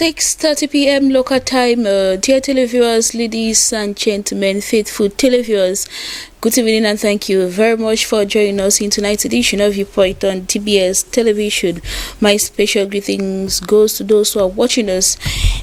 6:30 p.m. local time, dear televiewers, ladies and gentlemen, faithful televiewers, good evening and thank you very much for joining us in tonight's edition of Viewpoint on Dbs Television. My special greetings goes to those who are watching us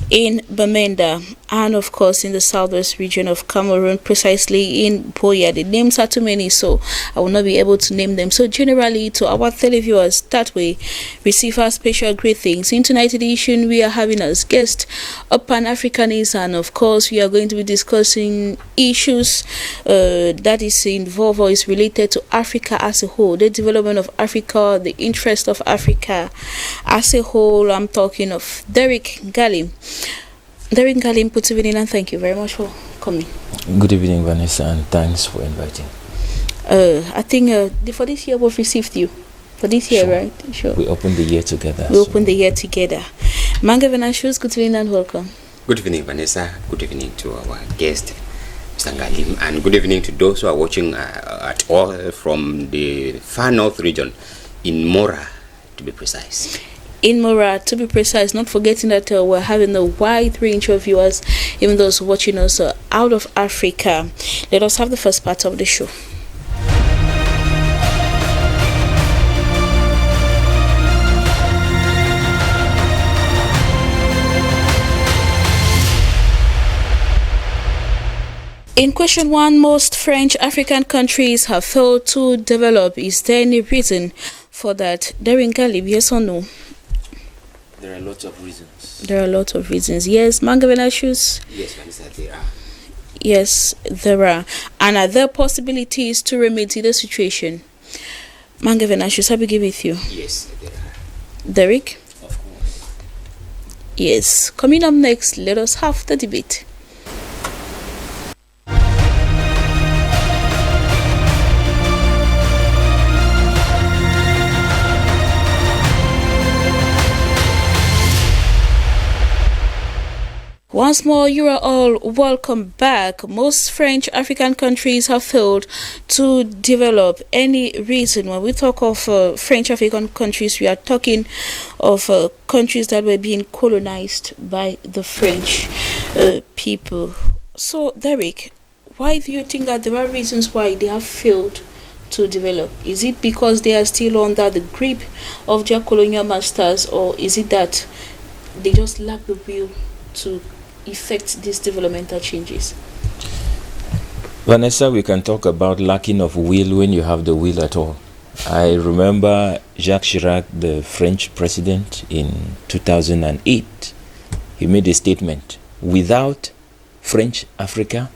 in Bamenda and of course in the southwest region of Cameroon, precisely in Boya. The names are too many, so I will not be able to name them. So generally, to our televiewers that way, receive our special greetings. In tonight's edition, we are having as guest a Pan-Africanist, and of course we are going to be discussing issues that is involved or is related to Africa as a whole, the development of Africa, the interest of Africa as a whole. I'm talking of Derek Galim. Derek Galim, good evening and thank you very much for coming. Good evening, Vanessa, and thanks for inviting. I think for this year we've received you. For this year, right? Sure. We opened the year together. Opened the year together. Manga Venashus, good evening and welcome. Good evening, Vanessa. Good evening to our guest, Mr. Galim, and good evening to those who are watching at all from the far north region, in Mora, to be precise. In Mora, to be precise, not forgetting that we're having a wide range of viewers, even those watching us out of Africa. Let us have the first part of the show. In question one, most French African countries have failed to develop. Is there any reason for that? Darren Galib, yes or no? There are lots of reasons. There are lots of reasons. Yes, Manga Venashus? Yes, Vanessa, there are. Yes, there are. And are there possibilities to remedy the situation? Manga Venashus, I begin with you. Yes, there are. Derek? Of course. Yes. Coming up next, let us have the debate. Once more, you are all welcome back. Most French African countries have failed to develop. Any reason? When we talk of French African countries, we are talking of countries that were being colonized by the French people. So, Derek, why do you think that there are reasons why they have failed to develop? Is it because they are still under the grip of their colonial masters, or is it that they just lack the will to effect these developmental changes? Vanessa, we can talk about lacking of will when you have the will at all. I remember Jacques Chirac, the French president, in 2008. He made a statement: without French Africa,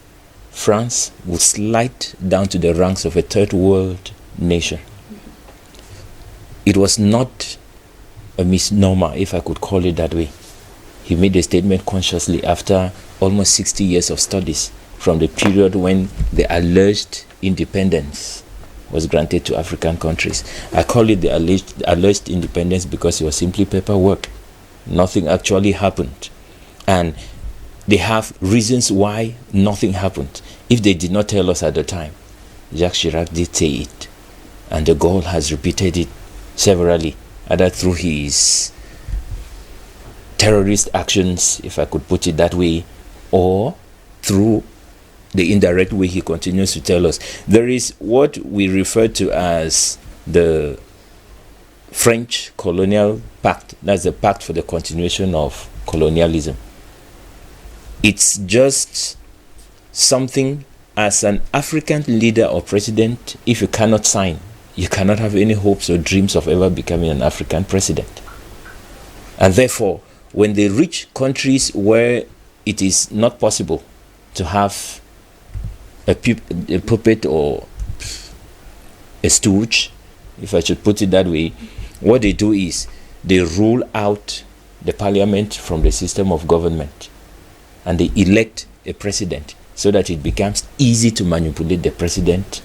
France would slide down to the ranks of a third world nation. It was not a misnomer, if I could call it that way. He made a statement consciously after almost 60 years of studies from the period when the alleged independence was granted to African countries. I call it the alleged independence because it was simply paperwork. Nothing actually happened. And they have reasons why nothing happened. If they did not tell us at the time, Jacques Chirac did say it. And de Gaulle has repeated it severally, either through his terrorist actions, if I could put it that way, or through the indirect way he continues to tell us. There is what we refer to as the French Colonial Pact. That's the pact for the continuation of colonialism. It's just something, as an African leader or president, if you cannot sign, you cannot have any hopes or dreams of ever becoming an African president. And therefore, when they reach countries where it is not possible to have a puppet or a stooge, if I should put it that way, what they do is they rule out the parliament from the system of government and they elect a president so that it becomes easy to manipulate the president,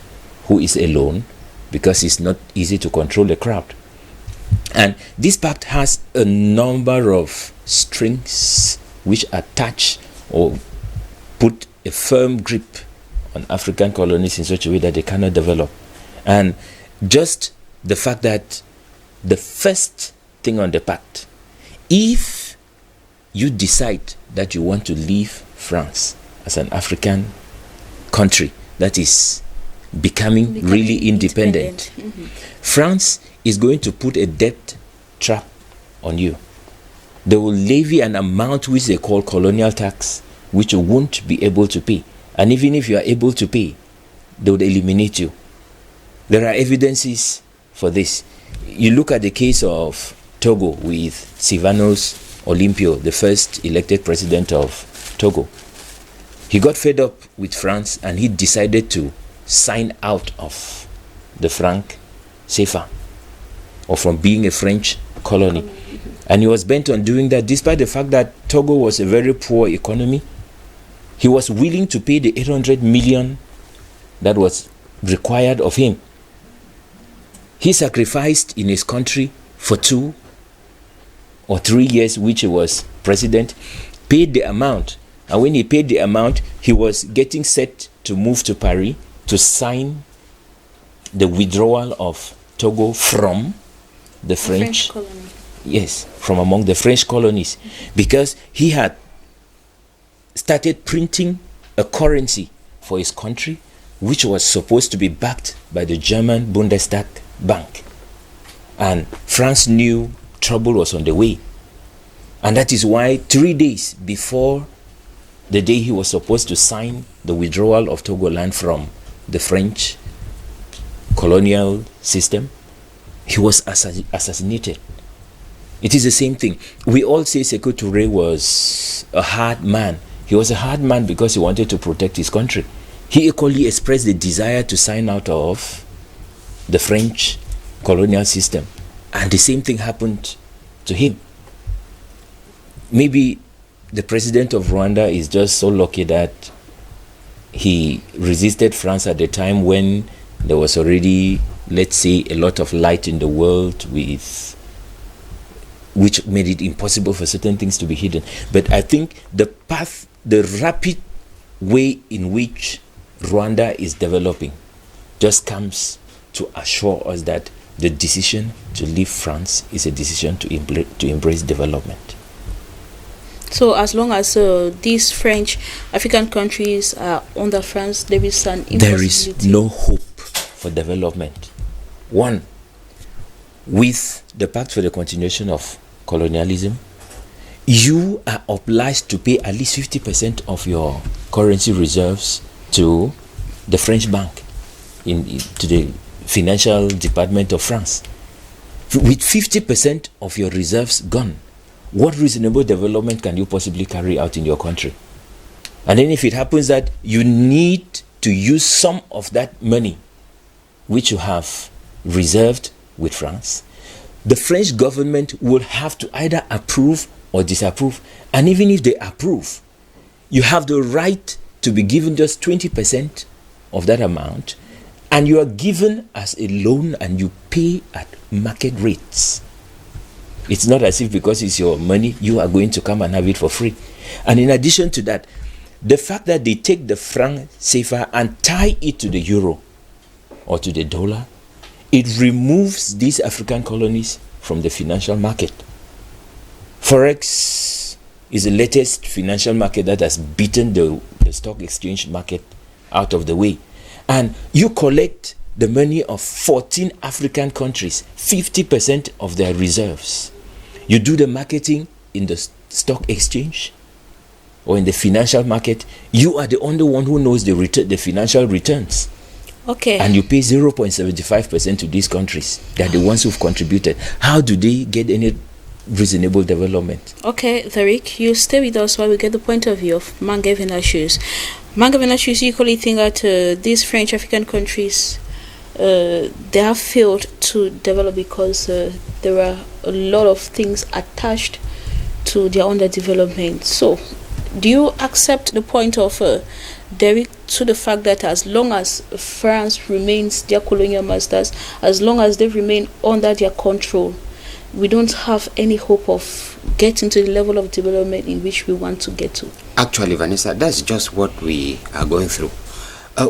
who is alone, because it's not easy to control the crowd. And this pact has a number of strings which attach or put a firm grip on African colonies in such a way that they cannot develop. And just the fact that the first thing on the pact, if you decide that you want to leave France as an African country that is becoming really independent, France is going to put a debt trap on you. They will levy an amount which they call colonial tax, which you won't be able to pay. And even if you are able to pay, they would eliminate you. There are evidences for this. You look at the case of Togo with Sylvanus Olympio, the first elected president of Togo. He got fed up with France and he decided to sign out of the franc CFA, or from being a French colony. And he was bent on doing that despite the fact that Togo was a very poor economy. He was willing to pay the 800 million that was required of him. He sacrificed in his country for 2 or 3 years, which he was president, paid the amount. And when he paid the amount, he was getting set to move to Paris to sign the withdrawal of Togo from the French colony. Yes, from among the French colonies, because he had started printing a currency for his country, which was supposed to be backed by the German Bundestag Bank. And France knew trouble was on the way. And that is why 3 days before the day he was supposed to sign the withdrawal of Togoland from the French colonial system, he was assassinated. It is the same thing. We all say Sékou Touré was a hard man. He was a hard man because he wanted to protect his country. He equally expressed the desire to sign out of the French colonial system. And the same thing happened to him. Maybe the president of Rwanda is just so lucky that he resisted France at the time when there was already, let's say, a lot of light in the world, which made it impossible for certain things to be hidden. But I think the path, the rapid way in which Rwanda is developing just comes to assure us that the decision to leave France is a decision to embrace development. So as long as these French African countries are under France, there is an impossibility. There is no hope for development. One, with the Pact for the Continuation of Colonialism, you are obliged to pay at least 50% of your currency reserves to the French bank, to the financial department of France. With 50% of your reserves gone, what reasonable development can you possibly carry out in your country? And then if it happens that you need to use some of that money which you have reserved with France, the French government will have to either approve or disapprove. And even if they approve, you have the right to be given just 20% of that amount, and you are given as a loan and you pay at market rates. It's not as if because it's your money, you are going to come and have it for free. And in addition to that, the fact that they take the franc CFA and tie it to the euro or to the dollar, it removes these African colonies from the financial market. Forex is the latest financial market that has beaten the stock exchange market out of the way. And you collect the money of 14 African countries, 50% of their reserves. You do the marketing in the stock exchange or in the financial market. You are the only one who knows the financial returns. Okay. And you pay 0.75% to these countries. They are the ones who've contributed. How do they get any reasonable development? Okay, Tariq, you stay with us while we get the point of view of Mange Venatius. Mange Venatius, you equally think that these French African countries, they have failed to develop because there are a lot of things attached to their underdevelopment. So, do you accept the point of Derek to the fact that as long as France remains their colonial masters, as long as they remain under their control, we don't have any hope of getting to the level of development in which we want to get to? Actually, Vanessa, that's just what we are going through.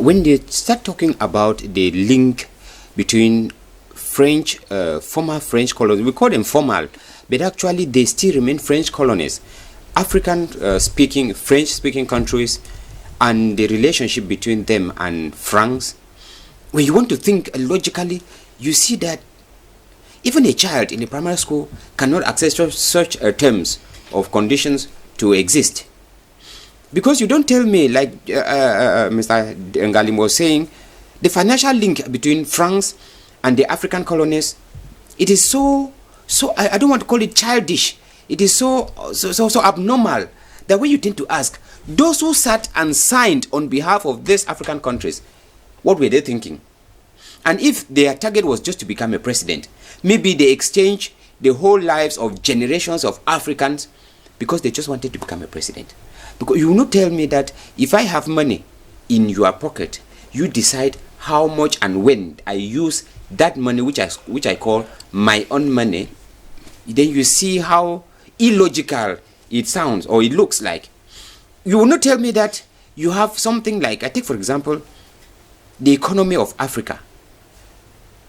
When they start talking about the link between former French colonies, we call them formal, but actually they still remain French colonies. African speaking, French speaking countries and the relationship between them and France, when you want to think logically, you see that even a child in a primary school cannot access such terms of conditions to exist. Because you don't tell me, like Mr. Ngalim was saying, the financial link between France and the African colonies, it is so I don't want to call it childish. It is so abnormal that when you tend to ask, those who sat and signed on behalf of these African countries, what were they thinking? And if their target was just to become a president, maybe they exchanged the whole lives of generations of Africans because they just wanted to become a president. Because you will not tell me that if I have money in your pocket, you decide how much and when I use that money, which I call my own money. Then you see how illogical it sounds or it looks like. You will not tell me that you have something like, I take for example, the economy of Africa.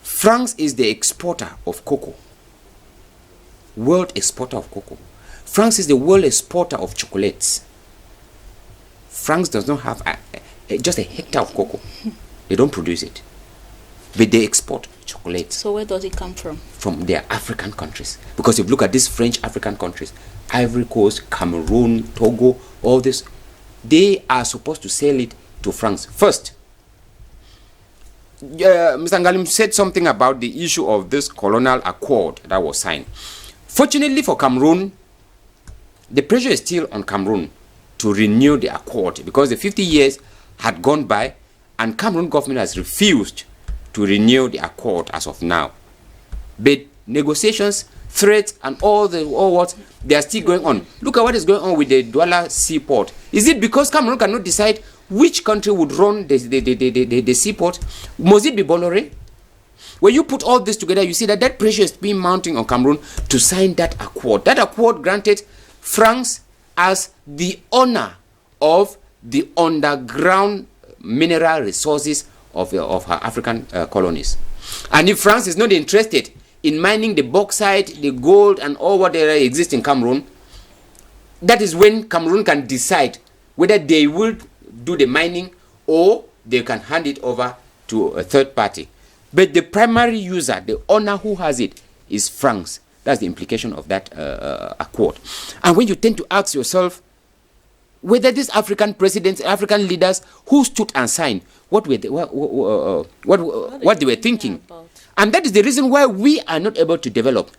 France is the exporter of cocoa, world exporter of cocoa. France is the world exporter of chocolates. France does not have just a hectare of cocoa. They don't produce it, but they export chocolate. So where does it come from? From their African countries. Because if you look at these French African countries, Ivory Coast, Cameroon, Togo, all this, they are supposed to sell it to France first. Mr. Ngalim said something about the issue of this colonial accord that was signed. Fortunately for Cameroon, the pressure is still on Cameroon to renew the accord because the 50 years had gone by and Cameroon government has refused to renew the accord as of now. But negotiations, threats, and all what they are still going on. Look at what is going on with the Douala seaport. Is it because Cameroon cannot decide which country would run the seaport? Must it be Bolloré? When you put all this together, you see that pressure is being mounting on Cameroon to sign that accord. That accord granted France as the owner of the underground mineral resources of her African colonies. And if France is not interested in mining the bauxite, the gold, and all whatever exists in Cameroon, that is when Cameroon can decide whether they will do the mining or they can hand it over to a third party. But the primary user, the owner who has it, is France. That's the implication of that accord. And when you tend to ask yourself whether these African presidents, African leaders who stood and signed, what they were thinking. About. And that is the reason why we are not able to develop.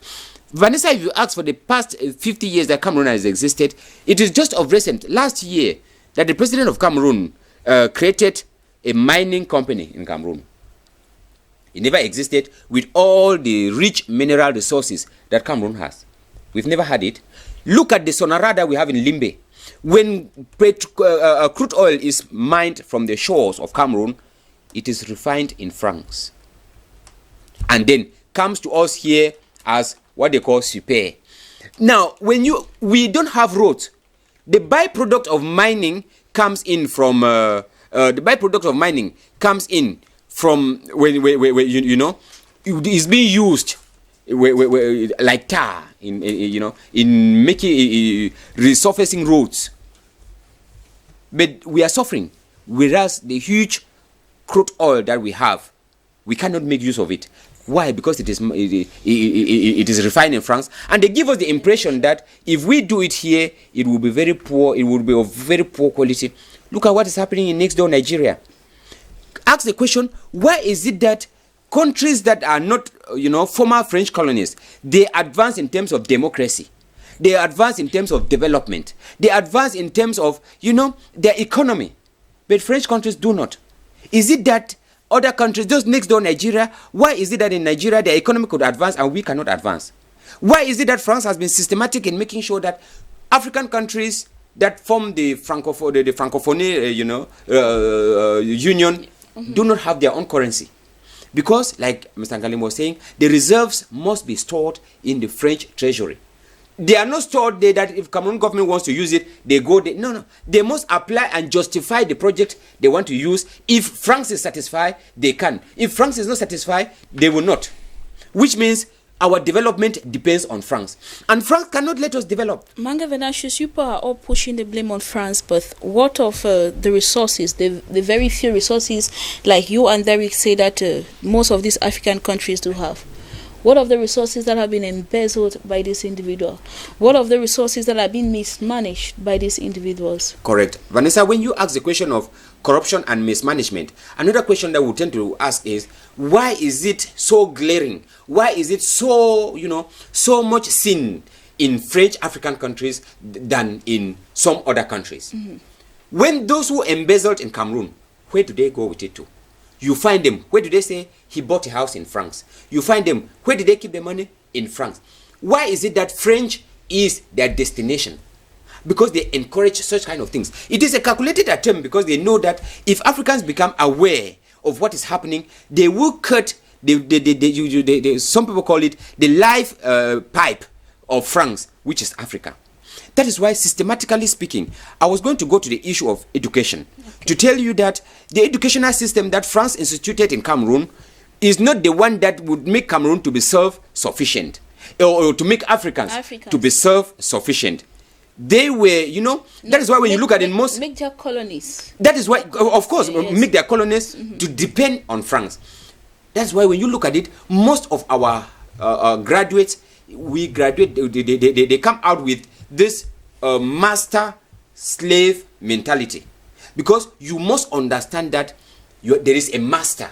Vanessa, if you ask for the past 50 years that Cameroon has existed, it is just of recent, last year, that the president of Cameroon created a mining company in Cameroon. It never existed with all the rich mineral resources that Cameroon has. We've never had it. Look at the Sonara that we have in Limbe. When crude oil is mined from the shores of Cameroon, it is refined in France. And then comes to us here as what they call super. Now, we don't have roads. The byproduct of mining comes in from when it is being used like tar in making resurfacing roads. But we are suffering, whereas the huge crude oil that we have, we cannot make use of it. Why? Because it is refined in France, and they give us the impression that if we do it here, it will be very poor. It will be of very poor quality. Look at what is happening in next door Nigeria. Ask the question: why is it that countries that are not, former French colonies, they advance in terms of democracy, they advance in terms of development, they advance in terms of, their economy, but French countries do not? Is it that other countries, just next door Nigeria, why is it that in Nigeria the economy could advance and we cannot advance? Why is it that France has been systematic in making sure that African countries that form the Francophonie, union, do not have their own currency? Because, like Mr. Ngalim was saying, the reserves must be stored in the French treasury. They are not stored there that if Cameroon government wants to use it, they go there. No. They must apply and justify the project they want to use. If France is satisfied, they can. If France is not satisfied, they will not. Which means our development depends on France. And France cannot let us develop. Manga Venatius, you are all pushing the blame on France, but what of the resources, the very few resources, like you and Derek say that most of these African countries do have? What of the resources that have been embezzled by this individual? What of the resources that have been mismanaged by these individuals? Correct. Vanessa, when you ask the question of corruption and mismanagement, another question that we tend to ask is, why is it so glaring? Why is it so, so much seen in French African countries than in some other countries? Mm-hmm. When those who embezzled in Cameroon, where do they go with it to? You find them, where do they say he bought a house in France? You find them, where do they keep the money? In France. Why is it that French is their destination? Because they encourage such kind of things. It is a calculated attempt because they know that if Africans become aware of what is happening, they will cut, some people call it the life pipe of France, which is Africa. That is why, systematically speaking, I was going to go to the issue of education, to tell you that the educational system that France instituted in Cameroon is not the one that would make Cameroon to be self-sufficient, or to make Africans to be self-sufficient. They were, that is why when you look at it, make their colonies. That is why, of course, yes. Make their colonies to depend on France. That's why when you look at it, most of our graduates, they come out with this master-slave mentality, because you must understand that there is a master,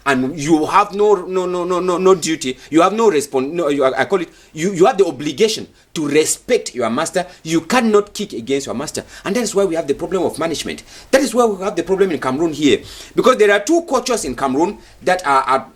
and you have no duty. You have no I call it. You have the obligation to respect your master. You cannot kick against your master, and that is why we have the problem of management. That is why we have the problem in Cameroon here, because there are two cultures in Cameroon that are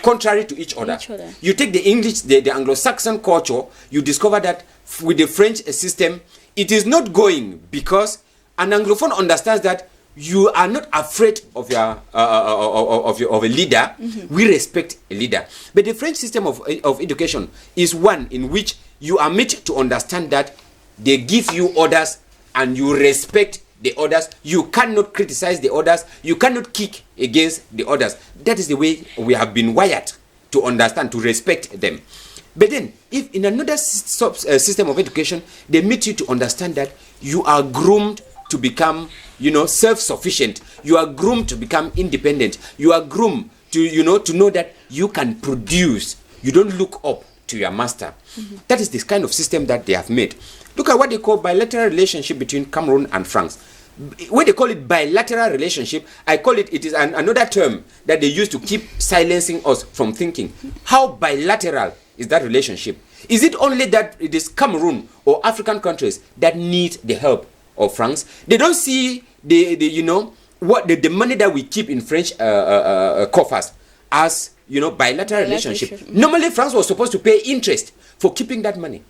contrary to each other. You take the English, the Anglo-Saxon culture, you discover that with the French system, it is not going, because an Anglophone understands that you are not afraid of a leader. Mm-hmm. We respect a leader. But the French system of education is one in which you are made to understand that they give you orders and you respect the orders. You cannot criticize the orders. You cannot kick against the orders. That is the way we have been wired to understand, to respect them. But then, if in another system of education, they make you to understand that you are groomed to become, self-sufficient. You are groomed to become independent. You are groomed to know that you can produce. You don't look up to your master. Mm-hmm. That is this kind of system that they have made. Look at what they call bilateral relationship between Cameroon and France. When they call it bilateral relationship, I call it is another term that they use to keep silencing us from thinking. How bilateral is that relationship? Is it only that it is Cameroon or African countries that need the help of France? They don't see the money that we keep in French coffers as bilateral relationship. Normally, France was supposed to pay interest for keeping that money.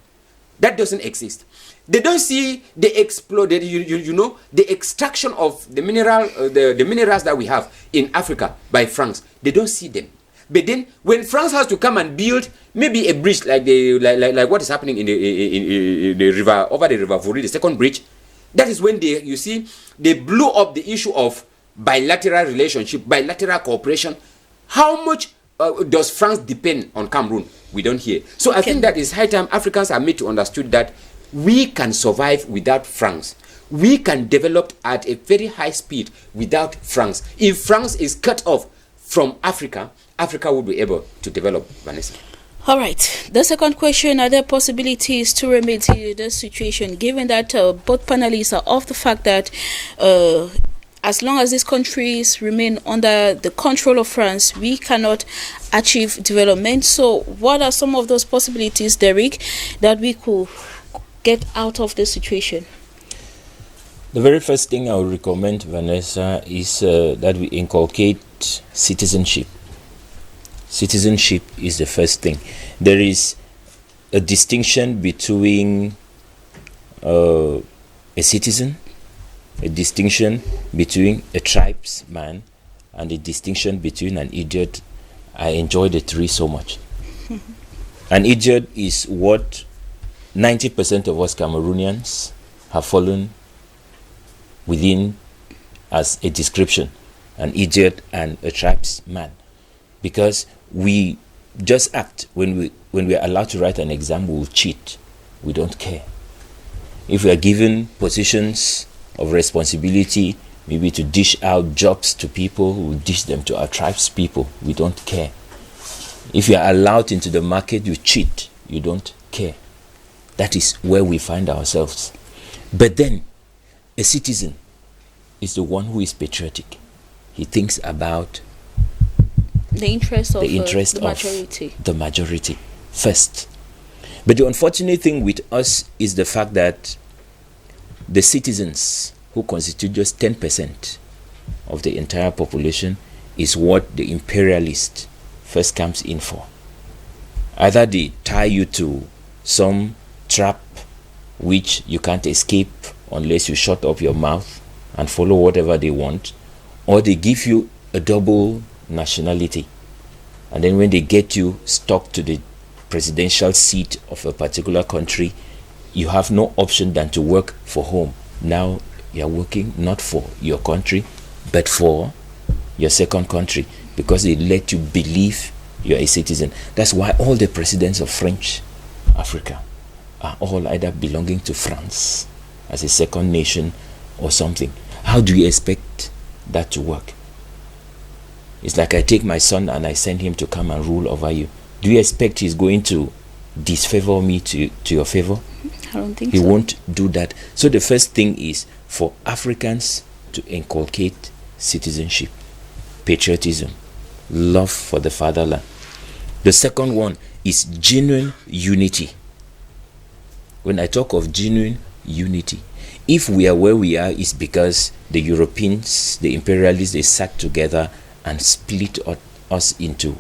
That doesn't exist. They don't see the the extraction of the minerals that we have in Africa by France. They don't see them. But then, when France has to come and build maybe a bridge like what is happening in the river, over the river Vuri, the second bridge, that is when they blew up the issue of bilateral relationship, bilateral cooperation. How much does France depend on Cameroon? We don't hear. So okay. I think that it's high time Africans are made to understand that we can survive without France. We can develop at a very high speed without France. If France is cut off from Africa, Africa will be able to develop, Vanessa. All right. The second question, are there possibilities to remedy the situation, given that both panelists are of the fact that as long as these countries remain under the control of France, we cannot achieve development? So what are some of those possibilities, Derek, that we could get out of the situation? The very first thing I would recommend, Vanessa, is that we inculcate citizenship. Citizenship is the first thing. There is a distinction between a citizen, a distinction between a tribesman, and a distinction between an idiot. I enjoy the three so much. An idiot is what 90% of us Cameroonians have fallen within as a description, an idiot and a tribesman, because we just act. When we are allowed to write an exam, we will cheat. We don't care. If we are given positions of responsibility, maybe to dish out jobs to people, we will dish them to our tribes people. We don't care. If you are allowed into the market, you cheat. You don't care. That is where we find ourselves. But then, a citizen is the one who is patriotic. He thinks about the interest of majority. The majority first. But the unfortunate thing with us is the fact that the citizens, who constitute just 10% of the entire population, is what the imperialist first comes in for. Either they tie you to some trap which you can't escape unless you shut up your mouth and follow whatever they want, or they give you a double nationality, and then when they get you stuck to the presidential seat of a particular country, you have no option than to work for home. Now you are working not for your country but for your second country, because they let you believe you are a citizen. That's why all the presidents of French Africa are all either belonging to France as a second nation or something. How do you expect that to work? It's like I take my son and I send him to come and rule over you. Do you expect he's going to disfavor me to your favor? I don't think he so. He won't do that. So the first thing is for Africans to inculcate citizenship, patriotism, love for the fatherland. The second one is genuine unity. When I talk of genuine unity, if we are where we are, it's because the Europeans, the imperialists, they sat together and split us into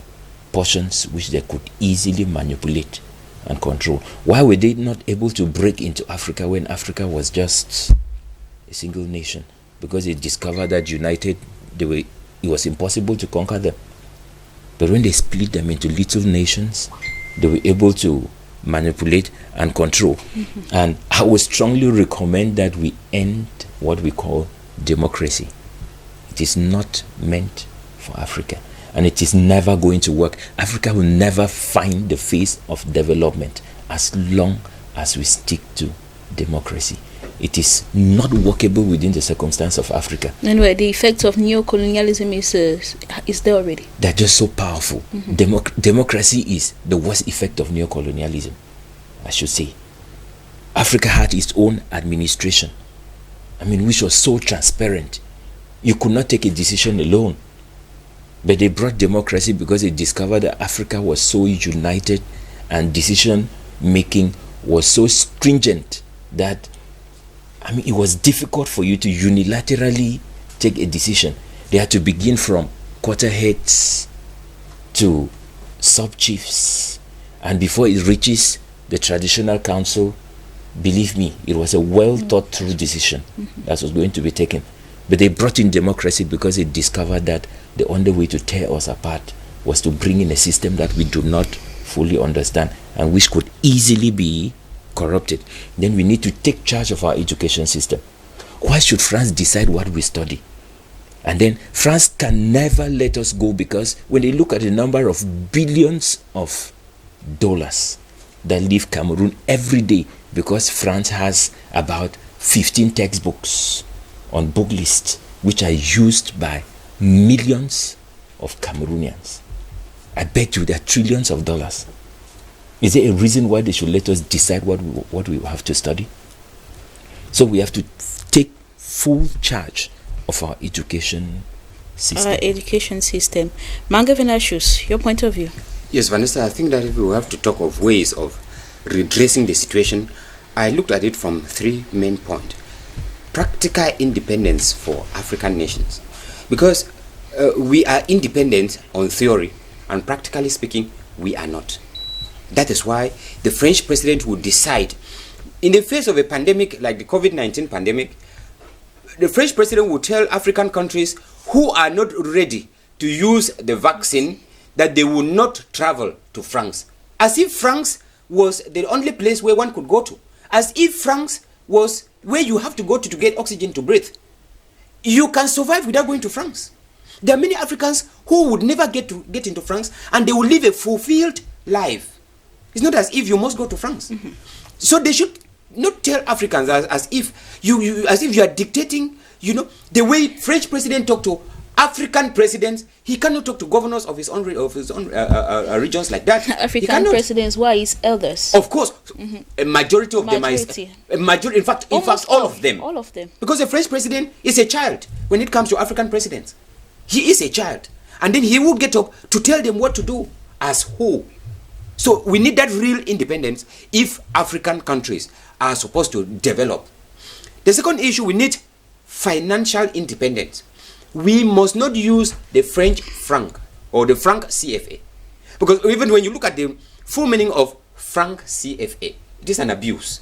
portions which they could easily manipulate and control. Why were they not able to break into Africa when Africa was just a single nation? Because they discovered that united, it was impossible to conquer them. But when they split them into little nations, they were able to manipulate and control. And I would strongly recommend that we end what we call democracy. It is not meant for Africa, and it is never going to work. Africa will never find the face of development as long as we stick to democracy. It is not workable within the circumstance of Africa. Anyway, the effects of neo-colonialism is there already. They're just so powerful. Democracy is the worst effect of neo-colonialism, I should say. Africa had its own administration, which was so transparent. You could not take a decision alone. But they brought democracy because they discovered that Africa was so united and decision making was so stringent that it was difficult for you to unilaterally take a decision. They had to begin from quarterheads to sub-chiefs, and before it reaches the traditional council, believe me, it was a well thought through decision that was going to be taken. But they brought in democracy because they discovered that the only way to tear us apart was to bring in a system that we do not fully understand and which could easily be corrupted. Then we need to take charge of our education system. Why should France decide what we study? And then France can never let us go, because when they look at the number of billions of dollars that leave Cameroon every day, because France has about 15 textbooks on book lists which are used by millions of Cameroonians. I bet you there are trillions of dollars. Is there a reason why they should let us decide what we have to study? So we have to take full charge of our education system. Manga Venatius, your point of view? Yes, Vanessa, I think that if we have to talk of ways of redressing the situation, I looked at it from three main points. Practical independence for African nations. Because we are independent on theory, and practically speaking, we are not. That is why the French president would decide, in the face of a pandemic like the COVID-19 pandemic, the French president would tell African countries who are not ready to use the vaccine that they will not travel to France. As if France was the only place where one could go to. As if France was where you have to go to get oxygen to breathe. You can survive without going to France. There are many Africans who would never get into France, and they will live a fulfilled life. It's not as if you must go to France. So they should not tell Africans as if you are dictating, the way French president talk to African presidents. He cannot talk to governors of his own regions like that. African presidents, why his elders? Of course, a majority of them are a majority. In fact, all of them. All of them. Because a French president is a child when it comes to African presidents. He is a child, and then he will get up to tell them what to do as who. So we need that real independence if African countries are supposed to develop. The second issue, we need financial independence. We must not use the French franc or the franc CFA, because even when you look at the full meaning of franc CFA, it is an abuse.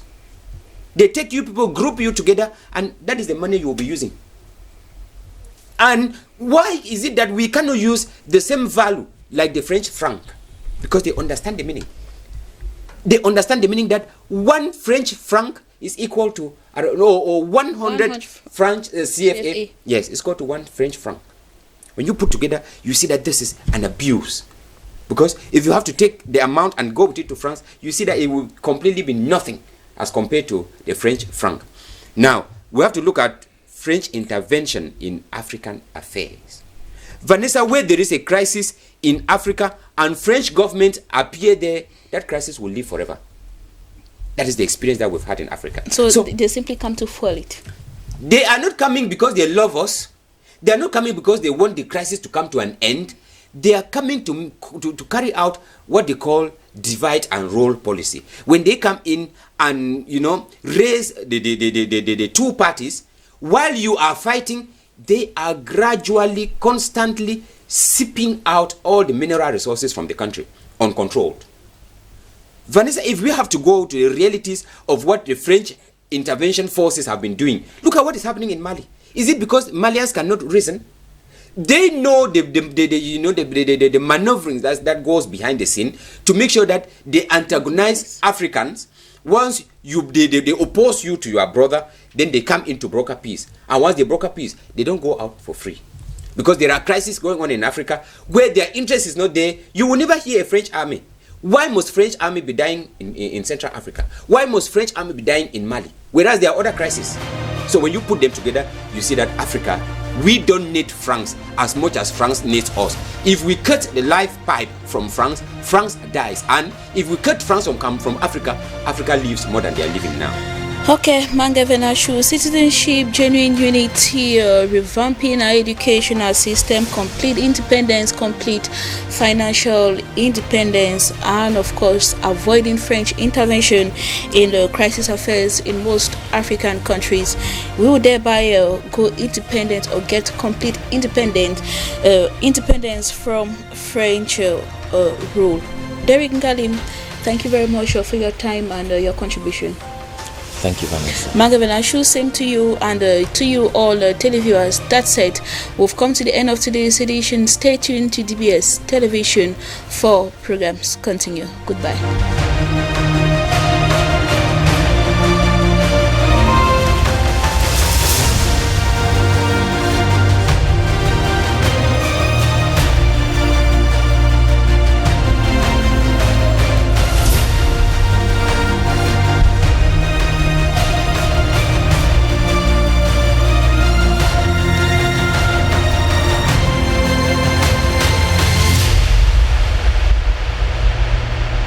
They take you people, group you together, and that is the money you will be using. And why is it that we cannot use the same value like the French franc? Because they understand the meaning. They understand the meaning that one French franc is equal to, I don't know, or 100 French CFA. Yes, it's equal to one French franc. When you put together, you see that this is an abuse. Because if you have to take the amount and go with it to France, you see that it will completely be nothing as compared to the French franc. Now, we have to look at French intervention in African affairs. Vanessa, where there is a crisis in Africa and French government appear there, that crisis will live forever. That is the experience that we've had in Africa. So they simply come to fuel it. They are not coming because they love us. They are not coming because they want the crisis to come to an end. They are coming to carry out what they call divide and rule policy. When they come in and raise the two parties, while you are fighting, they are gradually, constantly sipping out all the mineral resources from the country, uncontrolled. Vanessa, if we have to go to the realities of what the French intervention forces have been doing, look at what is happening in Mali. Is it because Malians cannot reason? They know the maneuverings that goes behind the scene to make sure that they antagonize Africans. Once they oppose you to your brother, then they come in to broker peace. And once they broker peace, they don't go out for free. Because there are crises going on in Africa where their interest is not there. You will never hear a French army. Why must French army be dying in Central Africa? Why must French army be dying in Mali? Whereas there are other crises. So when you put them together, you see that Africa, we don't need France as much as France needs us. If we cut the life pipe from France, France dies. And if we cut France from Africa, Africa lives more than they are living now. Okay, Mangavenashu, citizenship, genuine unity, revamping our educational system, complete independence, complete financial independence, and of course, avoiding French intervention in crisis affairs in most African countries. We will thereby go independent or get complete independence from French rule. Derek Ngalim, thank you very much for your time and your contribution. Thank you, Vanessa. Mangavenashu, same to you and to you all televiewers. That said, we've come to the end of today's edition. Stay tuned to DBS Television for programs continue. Goodbye.